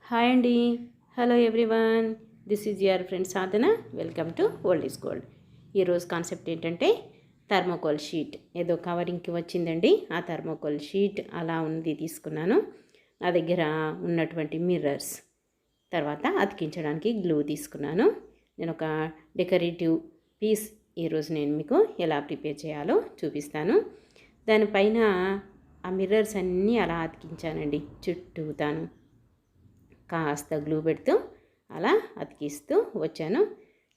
Hi అండి. Hello everyone. This is your friend Sadhana. Welcome to old is gold. ఈరోజు concept ఏంటంటే thermocol sheet ఏదో కవరింగ్కి వచ్చిందండి. ఆ థర్మోకోల్ షీట్ అలా ఉంది తీసుకున్నాను. నా దగ్గర ఉన్నటువంటి మిర్రర్స్, తర్వాత అతికించడానికి గ్లూ తీసుకున్నాను. నేను ఒక డెకరేటివ్ పీస్ ఈరోజు నేను మీకు ఎలా ప్రిపేర్ చేయాలో చూపిస్తాను. దానిపైన ఆ మిర్రర్స్ అన్నీ అలా అతికించానండి చుట్టూతాను. కాస్త గ్లూ పెడుతూ అలా అతికిస్తూ వచ్చాను.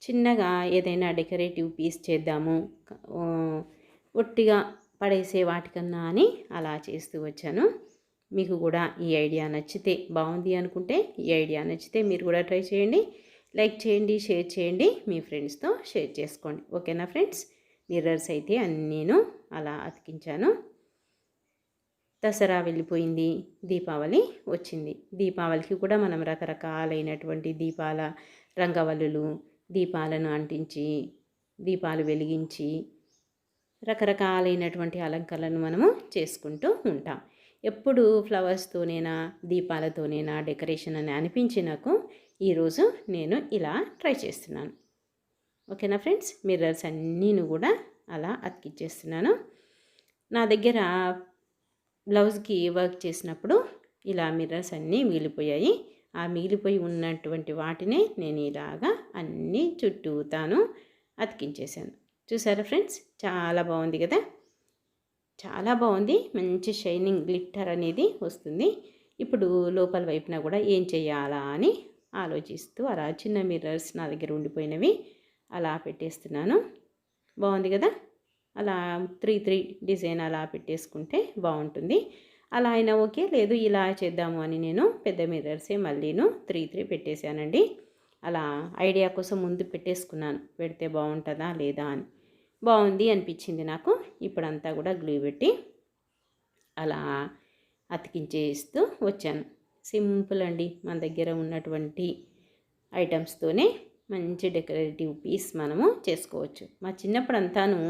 చిన్నగా ఏదైనా డెకరేటివ్ పీస్ చేద్దాము, ఒట్టిగా పడేసే వాటికన్నా అని అలా చేస్తూ వచ్చాను. మీకు కూడా ఈ ఐడియా నచ్చితే, బాగుంది అనుకుంటే ఈ ఐడియా నచ్చితే మీరు కూడా ట్రై చేయండి. లైక్ చేయండి, షేర్ చేయండి, మీ ఫ్రెండ్స్తో షేర్ చేసుకోండి. ఓకేనా ఫ్రెండ్స్? మిర్రర్స్ అయితే అన్నీను అలా అతికించాను. దసరా వెళ్ళిపోయింది, దీపావళి వచ్చింది. దీపావళికి కూడా మనం రకరకాలైనటువంటి దీపాల రంగవల్లులు, దీపాలను అంటించి, దీపాలు వెలిగించి రకరకాలైనటువంటి అలంకరణను మనము చేసుకుంటూ ఉంటాం. ఎప్పుడు ఫ్లవర్స్తోనేనా దీపాలతోనేనా డెకరేషన్ అని అనిపించి నాకు ఈరోజు నేను ఇలా ట్రై చేస్తున్నాను. ఓకేనా ఫ్రెండ్స్? మిర్రర్స్ అన్నీను కూడా అలా అతికిచ్చేస్తున్నాను. నా దగ్గర బ్లౌజ్కి వర్క్ చేసినప్పుడు ఇలా మిర్రర్స్ అన్నీ మిగిలిపోయాయి. ఆ మిగిలిపోయి ఉన్నటువంటి వాటినే నేను ఇలాగా అన్నీ చుట్టూతాను అతికించేశాను. చూసారా ఫ్రెండ్స్? చాలా బాగుంది కదా? చాలా బాగుంది. మంచి షైనింగ్ గ్లిట్టర్ అనేది వస్తుంది. ఇప్పుడు లోపల వైపున కూడా ఏం చేయాలా అని ఆలోచిస్తూ అలా చిన్న మిర్రర్స్ నా దగ్గర ఉండిపోయినవి అలా పెట్టేస్తున్నాను. బాగుంది కదా? అలా 3 డిజైన్ అలా పెట్టేసుకుంటే బాగుంటుంది. అలా అయినా ఓకే, లేదు ఇలా చేద్దాము అని నేను పెద్ద మిర్రర్సే మళ్ళీను 3 పెట్టేశానండి. అలా ఐడియా కోసం ముందు పెట్టేసుకున్నాను, పెడితే బాగుంటుందా లేదా అని. బాగుంది అనిపించింది నాకు. ఇప్పుడంతా కూడా గ్లూ పెట్టి అలా అతికించేస్తూ వచ్చాను. సింపుల్ అండి. మన దగ్గర ఉన్నటువంటి ఐటమ్స్తోనే మంచి డెకరేటివ్ పీస్ మనము చేసుకోవచ్చు. మా చిన్నప్పుడు అంతాను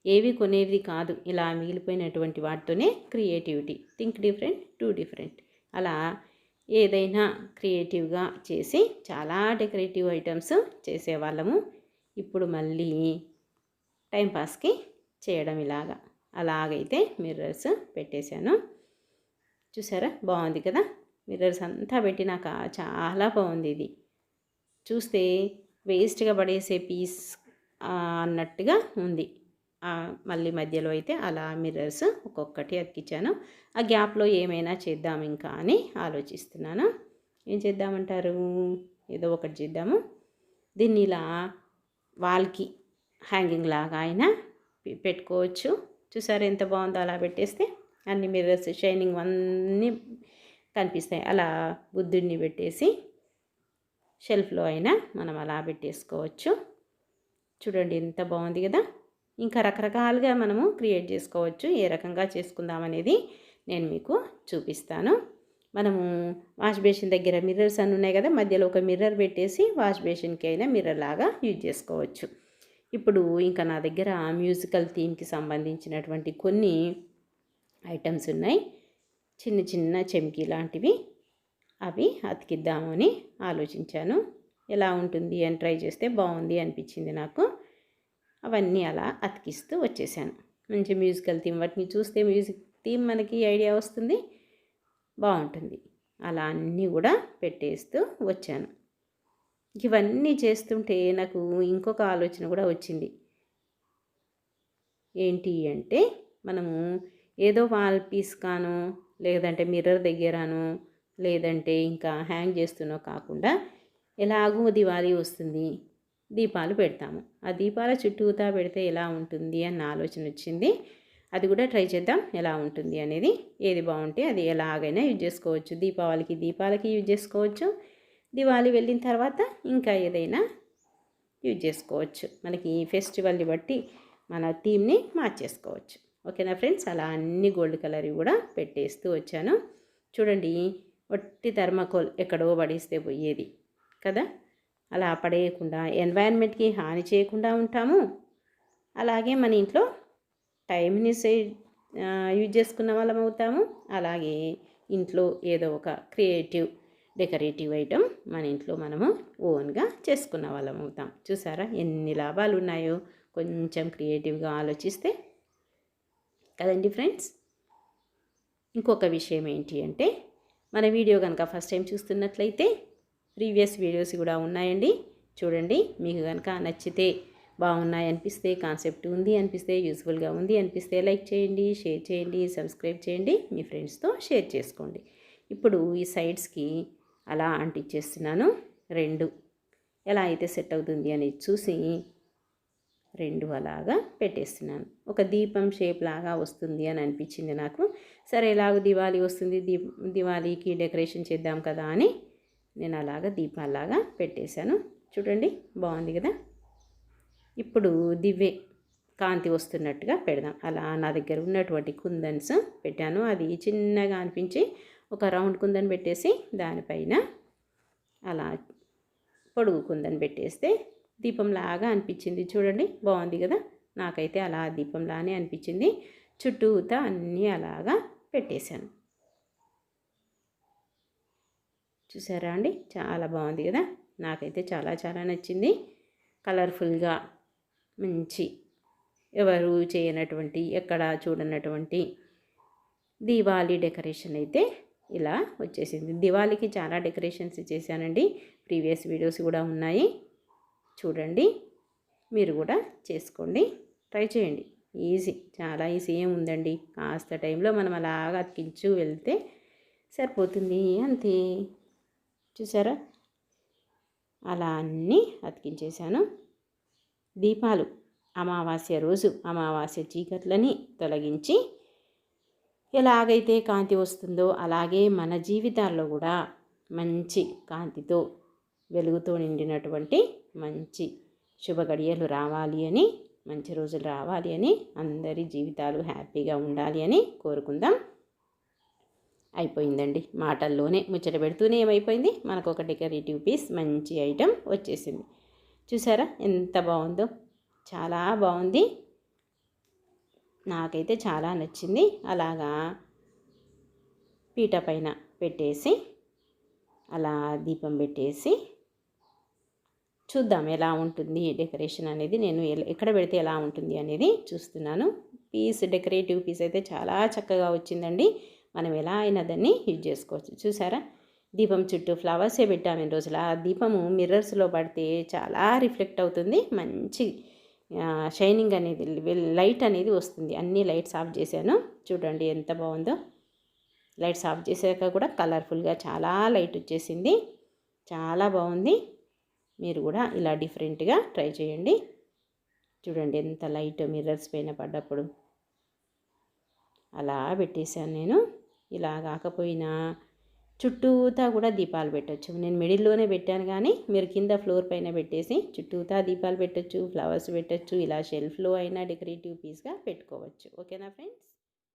ఏవి కొనేవి కాదు, ఇలా మిగిలిపోయినటువంటి వాటితోనే creativity. Think different, do different. అలా ఏదైనా క్రియేటివ్గా చేసి చాలా డెకరేటివ్ ఐటమ్స్ చేసేవాళ్ళము. ఇప్పుడు మళ్ళీ టైంపాస్కి చేయడం అలాగైతే మిర్రర్స్ పెట్టేశాను. చూసారా? బాగుంది కదా? మిర్రర్స్ అంతా పెట్టినాక చాలా బాగుంది. ఇది చూస్తే వేస్ట్గా పడేసే పీస్ అన్నట్టుగా ఉంది. మళ్ళీ మధ్యలో అయితే అలా మిర్రర్స్ ఒక్కొక్కటి అతికించాను. ఆ గ్యాప్లో ఏమైనా చేద్దాం ఇంకా అని ఆలోచిస్తున్నాను. ఏం చేద్దామంటారు? ఏదో ఒకటి చేద్దాము. దీన్ని ఇలా వాల్కి హ్యాంగింగ్ లాగా అయినా పెట్టుకోవచ్చు. చూసారు ఎంత బాగుందో? అలా పెట్టేస్తే అన్ని మిర్రర్స్ షైనింగ్ అన్నీ కనిపిస్తాయి. అలా బుద్ధుడిని పెట్టేసి షెల్ఫ్లో అయినా మనం అలా పెట్టేసుకోవచ్చు. చూడండి ఎంత బాగుంది కదా? ఇంకా రకరకాలుగా మనము క్రియేట్ చేసుకోవచ్చు. ఏ రకంగా చేసుకుందామనేది నేను మీకు చూపిస్తాను. మనము వాష్ బేసిన్ దగ్గర మిర్రర్స్ అన్నీ ఉన్నాయి కదా, మధ్యలో ఒక మిర్రర్ పెట్టేసి వాష్ బేసిన్కి అయినా మిర్రర్ లాగా యూజ్ చేసుకోవచ్చు. ఇప్పుడు ఇంకా నా దగ్గర మ్యూజికల్ థీమ్కి సంబంధించినటువంటి కొన్ని ఐటమ్స్ ఉన్నాయి. చిన్న చిన్న చెమ్కీ లాంటివి, అవి అతికిద్దామని ఆలోచించాను. ఎలా ఉంటుంది అని ట్రై చేస్తే బాగుంది అనిపించింది నాకు. అవన్నీ అలా అతికిస్తూ వచ్చేసాను. మంచి మ్యూజికల్ థీమ్, వాటిని చూస్తే మ్యూజిక్ థీమ్ మనకి ఐడియా వస్తుంది, బాగుంటుంది. అలా అన్నీ కూడా పెట్టేస్తూ వచ్చాను. ఇవన్నీ చేస్తుంటే నాకు ఇంకొక ఆలోచన కూడా వచ్చింది. ఏంటి అంటే, మనము ఏదో వాల్ పీస్ కాను, లేదంటే మిర్రర్ దగ్గరను, లేదంటే ఇంకా హ్యాంగ్ చేస్తున్నో కాకుండా, ఎలాగూ దివాళీ వస్తుంది, దీపాలు పెడతాము. ఆ దీపాల చుట్టూతా పెడితే ఎలా ఉంటుంది అన్న ఆలోచన వచ్చింది. అది కూడా ట్రై చేద్దాం ఎలా ఉంటుంది అనేది. ఏది బాగుంటే అది ఎలాగైనా యూజ్ చేసుకోవచ్చు. దీపాలకి యూజ్ చేసుకోవచ్చు. దివాళీ వెళ్ళిన తర్వాత ఇంకా ఏదైనా యూజ్ చేసుకోవచ్చు. మనకి ఫెస్టివల్ని బట్టి మన థీమ్ని మార్చేసుకోవచ్చు. ఓకేనా ఫ్రెండ్స్? అలా అన్ని గోల్డ్ కలర్ కూడా పెట్టేస్తూ వచ్చాను. చూడండి, ఒట్టి థర్మకోల్ ఎక్కడో పడేస్తే పోయేది కదా. అలా పడేయకుండా ఎన్వైరన్మెంట్కి హాని చేయకుండా ఉంటాము. అలాగే మన ఇంట్లో టైంని యూజ్ చేసుకున్న వాళ్ళం అవుతాము. అలాగే ఇంట్లో ఏదో ఒక క్రియేటివ్ డెకరేటివ్ ఐటమ్ మన ఇంట్లో మనము ఓన్గా చేసుకున్న వాళ్ళం అవుతాం. చూసారా ఎన్ని లాభాలు ఉన్నాయో కొంచెం క్రియేటివ్గా ఆలోచిస్తే కదండి ఫ్రెండ్స్. ఇంకొక విషయం ఏంటి అంటే, మన వీడియో కనుక ఫస్ట్ టైం చూస్తున్నట్లయితే ప్రీవియస్ వీడియోస్ కూడా ఉన్నాయండి, చూడండి. మీకు కనుక నచ్చితే, బాగున్నాయి అనిపిస్తే, కాన్సెప్ట్ ఉంది అనిపిస్తే, యూస్ఫుల్గా ఉంది అనిపిస్తే లైక్ చేయండి, షేర్ చేయండి, సబ్స్క్రైబ్ చేయండి, మీ ఫ్రెండ్స్తో షేర్ చేసుకోండి. ఇప్పుడు ఈ సైడ్స్కి అలా అంటించేస్తున్నాను. 2 ఎలా అయితే సెట్ అవుతుంది అనేది చూసి 2 అలాగా పెట్టేస్తున్నాను. ఒక దీపం షేప్ లాగా వస్తుంది అని అనిపించింది నాకు. సరే ఎలాగో దివాళీ వస్తుంది, దివాళీకి డెకరేషన్ చేద్దాం కదా అని నేను అలాగా దీపాలాగా పెట్టేశాను. చూడండి బాగుంది కదా. ఇప్పుడు దివ్వె కాంతి వస్తున్నట్టుగా పెడదాం. అలా నా దగ్గర ఉన్నటువంటి కుందన్స్ పెట్టాను. అది చిన్నగా అనిపించి ఒక రౌండ్ కుందన్ పెట్టేసి దానిపైన అలా పొడుగు కుందన్ పెట్టేస్తే దీపంలాగా అనిపించింది. చూడండి బాగుంది కదా. నాకైతే అలా దీపంలానే అనిపించింది. చుట్టూతా అన్నీ అలాగా పెట్టేశాను. చూసారా అండి, చాలా బాగుంది కదా. నాకైతే చాలా చాలా నచ్చింది. కలర్ఫుల్గా మంచి, ఎవరు చేయనటువంటి, ఎక్కడ చూడనటువంటి దీవాళీ డెకరేషన్ అయితే ఇలా వచ్చేసింది. దివాళీకి చాలా డెకరేషన్స్ చేశానండి, ప్రీవియస్ వీడియోస్ కూడా ఉన్నాయి, చూడండి. మీరు కూడా చేసుకోండి, ట్రై చేయండి. ఈజీ, చాలా ఈజీ ఏం ఉందండి. కాస్త టైంలో మనం అలాగా అతికించు వెళ్తే సరిపోతుంది అంతే. చూసారా అలా అన్నీ అతికించేశాను. దీపాలు అమావాస్య రోజు అమావాస్య చీకట్లని తొలగించి ఎలాగైతే కాంతి వస్తుందో అలాగే మన జీవితాల్లో కూడా మంచి కాంతితో వెలుగుతో నిండినటువంటి మంచి శుభ గడియలు రావాలి అని, మంచి రోజులు రావాలి అని, అందరి జీవితాలు హ్యాపీగా ఉండాలి అని కోరుకుందాం. అయిపోయిందండి, మాటల్లోనే ముచ్చట పెడుతూనే ఏమైపోయింది, మనకు ఒక డెకరేటివ్ పీస్ మంచి ఐటెం వచ్చేసింది. చూసారా ఎంత బాగుందో, చాలా బాగుంది. నాకైతే చాలా నచ్చింది. అలాగా పీట పైన పెట్టేసి అలా దీపం పెట్టేసి చూద్దాం ఎలా ఉంటుంది డెకరేషన్ అనేది. నేను ఎక్కడ పెడితే ఎలా ఉంటుంది అనేది చూస్తున్నాను. పీస్, డెకరేటివ్ పీస్ అయితే చాలా చక్కగా వచ్చిందండి. మనం ఎలా అయినా దాన్ని యూజ్ చేసుకోవచ్చు. చూసారా దీపం చుట్టూ ఫ్లవర్సే పెట్టాము ఈ రోజుల. ఆ దీపము మిర్రర్స్లో పడితే చాలా రిఫ్లెక్ట్ అవుతుంది, మంచి షైనింగ్ అనేది, లైట్ అనేది వస్తుంది. అన్ని లైట్స్ ఆఫ్ చేశాను, చూడండి ఎంత బాగుందో. లైట్స్ ఆఫ్ చేసాక కూడా కలర్ఫుల్గా చాలా లైట్ వచ్చేసింది, చాలా బాగుంది. మీరు కూడా ఇలా డిఫరెంట్గా ట్రై చేయండి. చూడండి ఎంత లైట్ మిర్రర్స్ పైన పడ్డప్పుడు. అలా పెట్టేశాను నేను. ఇలా కాకపోయినా చుట్టూతా కూడా దీపాలు పెట్టచ్చు. నేను మిడిల్లోనే పెట్టాను, కానీ మీరు కింద ఫ్లోర్ పైన పెట్టేసి చుట్టూతా దీపాలు పెట్టచ్చు, ఫ్లవర్స్ పెట్టచ్చు. ఇలా షెల్ఫ్లో అయినా డెకరేటివ్ పీస్గా పెట్టుకోవచ్చు. ఓకేనా ఫ్రెండ్స్.